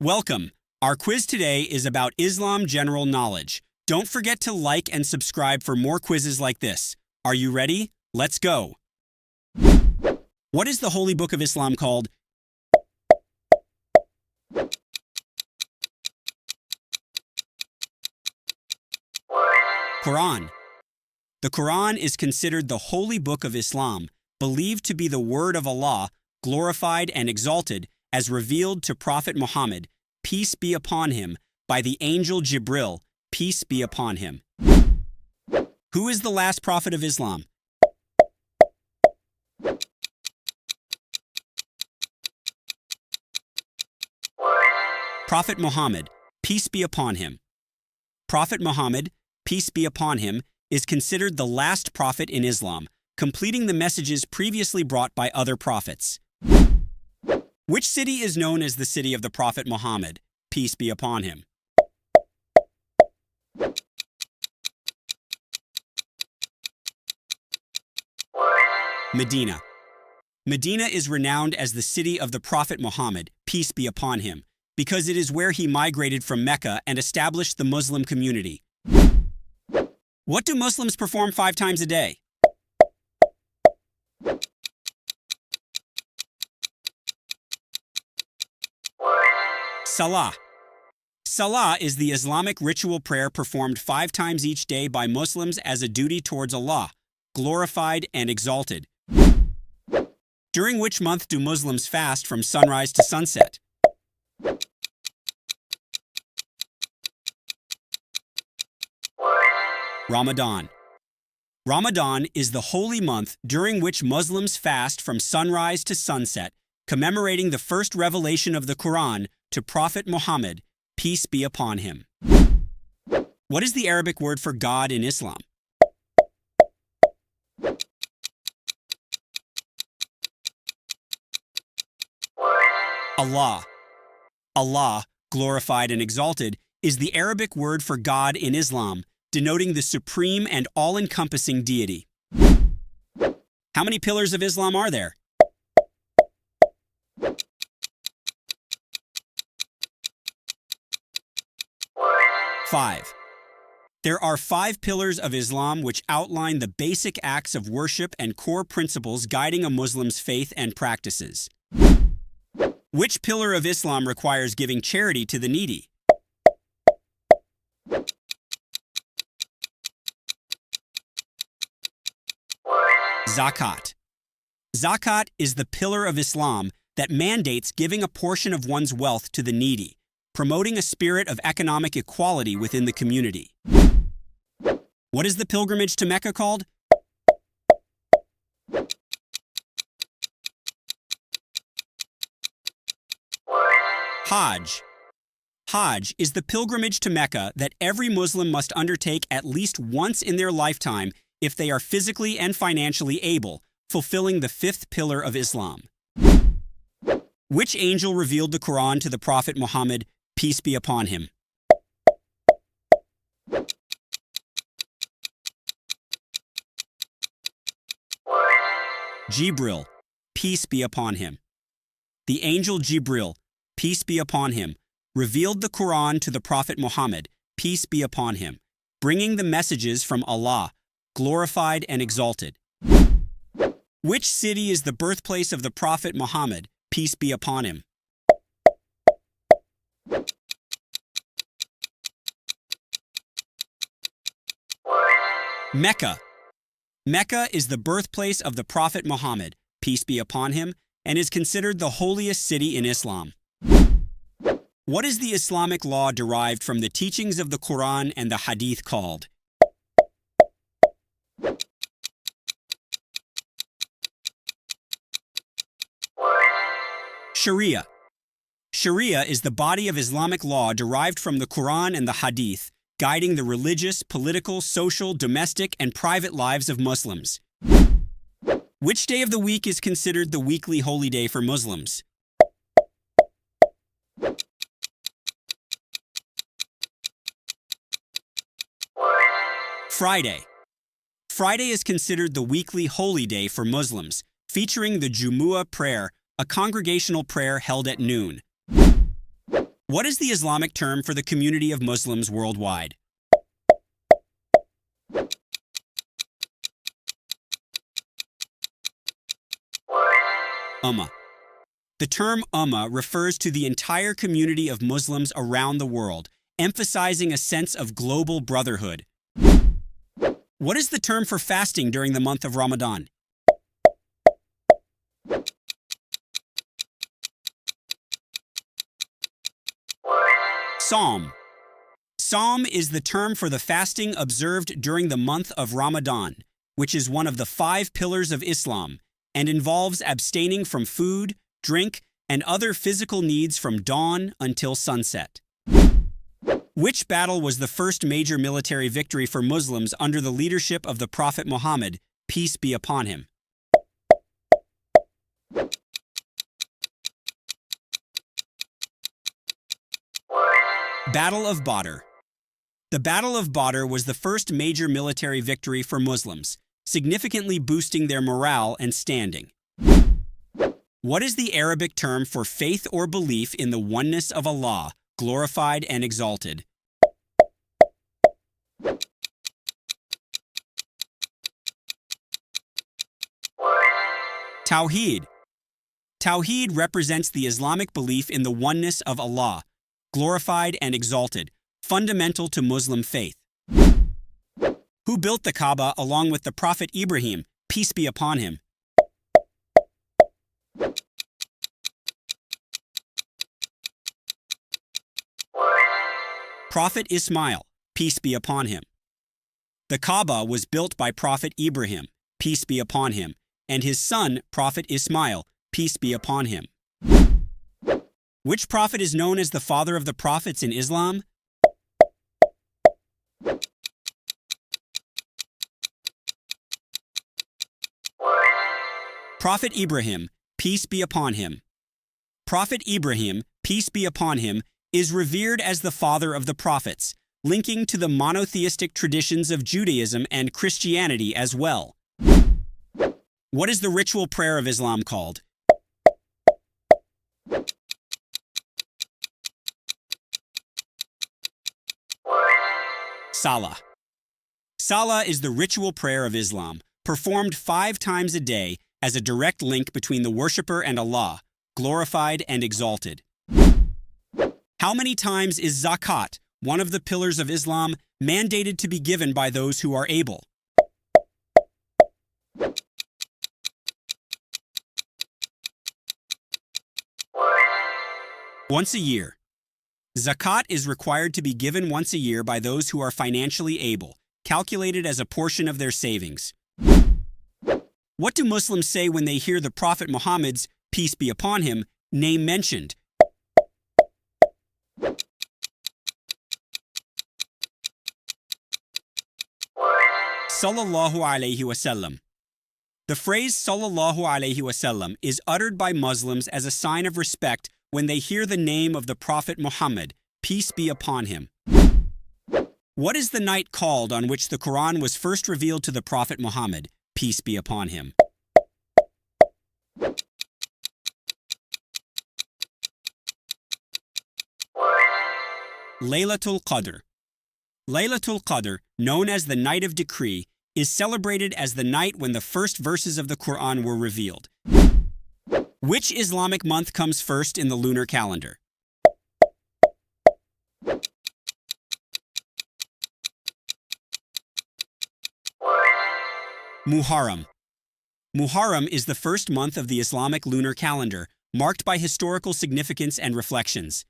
Welcome. Our quiz today is about Islam general knowledge. Don't forget to like and subscribe for more quizzes like this. Are you ready? Let's go. What is the holy book of Islam called? Quran. The Quran is considered the holy book of Islam, believed to be the word of Allah, glorified and exalted, as revealed to Prophet Muhammad, peace be upon him, by the angel Jibril, peace be upon him. Who is the last prophet of Islam? Prophet Muhammad, peace be upon him. Prophet Muhammad, peace be upon him, is considered the last prophet in Islam, completing the messages previously brought by other prophets. Which city is known as the city of the Prophet Muhammad, peace be upon him? Medina. Medina is renowned as the city of the Prophet Muhammad, peace be upon him, because it is where he migrated from Mecca and established the Muslim community. What do Muslims perform 5 times a day? Salah. Salah is the Islamic ritual prayer performed 5 times each day by Muslims as a duty towards Allah, glorified and exalted. During which month do Muslims fast from sunrise to sunset? Ramadan. Ramadan is the holy month during which Muslims fast from sunrise to sunset, commemorating the first revelation of the Quran to Prophet Muhammad, peace be upon him. What is the Arabic word for God in Islam? Allah. Allah, glorified and exalted, is the Arabic word for God in Islam, denoting the supreme and all-encompassing deity. How many pillars of Islam are there? Five. There are 5 pillars of Islam which outline the basic acts of worship and core principles guiding a Muslim's faith and practices. Which pillar of Islam requires giving charity to the needy? Zakat. Zakat is the pillar of Islam that mandates giving a portion of one's wealth to the needy, promoting a spirit of economic equality within the community. What is the pilgrimage to Mecca called? Hajj. Hajj is the pilgrimage to Mecca that every Muslim must undertake at least once in their lifetime if they are physically and financially able, fulfilling the 5th pillar of Islam. Which angel revealed the Quran to the Prophet Muhammad, peace be upon him? Jibril, peace be upon him. The angel Jibril, peace be upon him, revealed the Quran to the Prophet Muhammad, peace be upon him, bringing the messages from Allah, glorified and exalted. Which city is the birthplace of the Prophet Muhammad, peace be upon him? Mecca. Mecca is the birthplace of the Prophet Muhammad, peace be upon him, and is considered the holiest city in Islam. What is the Islamic law derived from the teachings of the Quran and the Hadith called? Sharia. Sharia is the body of Islamic law derived from the Quran and the Hadith, guiding the religious, political, social, domestic, and private lives of Muslims. Which day of the week is considered the weekly holy day for Muslims? Friday. Friday is considered the weekly holy day for Muslims, featuring the Jumu'ah prayer, a congregational prayer held at noon. What is the Islamic term for the community of Muslims worldwide? Ummah. The term Ummah refers to the entire community of Muslims around the world, emphasizing a sense of global brotherhood. What is the term for fasting during the month of Ramadan? Sawm. Sawm is the term for the fasting observed during the month of Ramadan, which is one of the 5 pillars of Islam, and involves abstaining from food, drink, and other physical needs from dawn until sunset. Which battle was the first major military victory for Muslims under the leadership of the Prophet Muhammad, peace be upon him? Battle of Badr. The Battle of Badr was the first major military victory for Muslims, significantly boosting their morale and standing. What is the Arabic term for faith or belief in the oneness of Allah, glorified and exalted? Tawheed. Tawheed represents the Islamic belief in the oneness of Allah, glorified and exalted, fundamental to Muslim faith. Who built the Kaaba along with the Prophet Ibrahim, peace be upon him? Prophet Ismail, peace be upon him. The Kaaba was built by Prophet Ibrahim, peace be upon him, and his son, Prophet Ismail, peace be upon him. Which prophet is known as the father of the prophets in Islam? Prophet Ibrahim, peace be upon him. Prophet Ibrahim, peace be upon him, is revered as the father of the prophets, linking to the monotheistic traditions of Judaism and Christianity as well. What is the ritual prayer of Islam called? Salah. Salah is the ritual prayer of Islam, performed 5 times a day as a direct link between the worshipper and Allah, glorified and exalted. How many times is zakat, one of the pillars of Islam, mandated to be given by those who are able? Once a year. Zakat is required to be given once a year by those who are financially able, calculated as a portion of their savings. What do Muslims say when they hear the Prophet Muhammad's, peace be upon him, name mentioned? Sallallahu alayhi wasallam. The phrase Sallallahu alayhi wasallam is uttered by Muslims as a sign of respect when they hear the name of the Prophet Muhammad, peace be upon him. What is the night called on which the Quran was first revealed to the Prophet Muhammad, peace be upon him? Laylatul Qadr. Laylatul Qadr, known as the Night of Decree, is celebrated as the night when the first verses of the Quran were revealed. Which Islamic month comes first in the lunar calendar? Muharram. Muharram is the first month of the Islamic lunar calendar, marked by historical significance and reflections.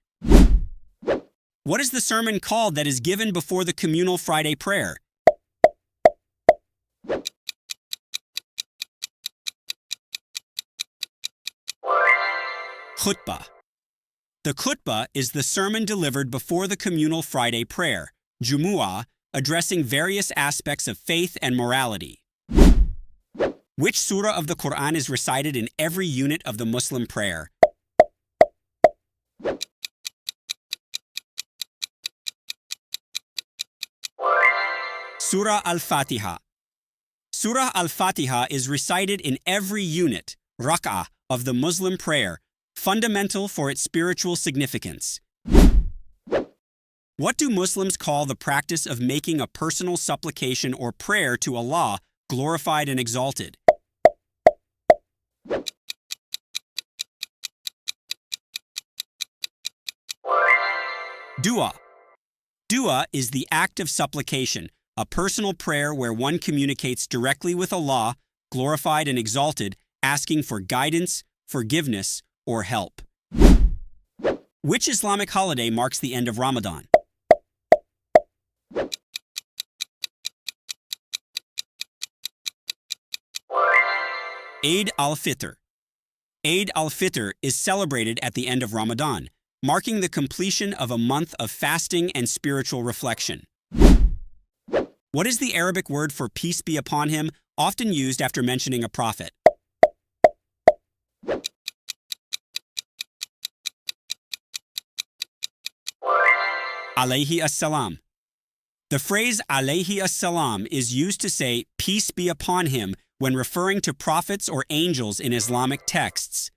What is the sermon called that is given before the communal Friday prayer? Khutbah. The khutbah is the sermon delivered before the communal Friday prayer, Jumu'ah, addressing various aspects of faith and morality. Which surah of the Quran is recited in every unit of the Muslim prayer? Surah Al-Fatiha. Surah Al-Fatiha is recited in every unit, rak'ah, of the Muslim prayer, fundamental for its spiritual significance. What do Muslims call the practice of making a personal supplication or prayer to Allah, glorified and exalted? Dua. Dua is the act of supplication, a personal prayer where one communicates directly with Allah, glorified and exalted, asking for guidance, forgiveness, or help. Which Islamic holiday marks the end of Ramadan? Eid al-Fitr. Eid al-Fitr is celebrated at the end of Ramadan, marking the completion of a month of fasting and spiritual reflection. What is the Arabic word for peace be upon him, often used after mentioning a prophet? Alayhi as-salam. The phrase alayhi as-salam is used to say peace be upon him when referring to prophets or angels in Islamic texts.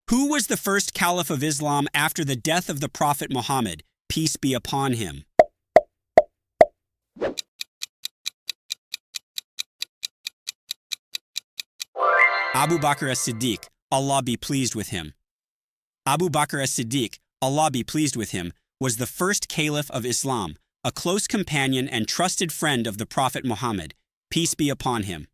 Who was the first caliph of Islam after the death of the Prophet Muhammad, peace be upon him? Abu Bakr as-Siddiq, Allah be pleased with him. Abu Bakr as-Siddiq, Allah be pleased with him, was the first caliph of Islam, a close companion and trusted friend of the Prophet Muhammad, peace be upon him.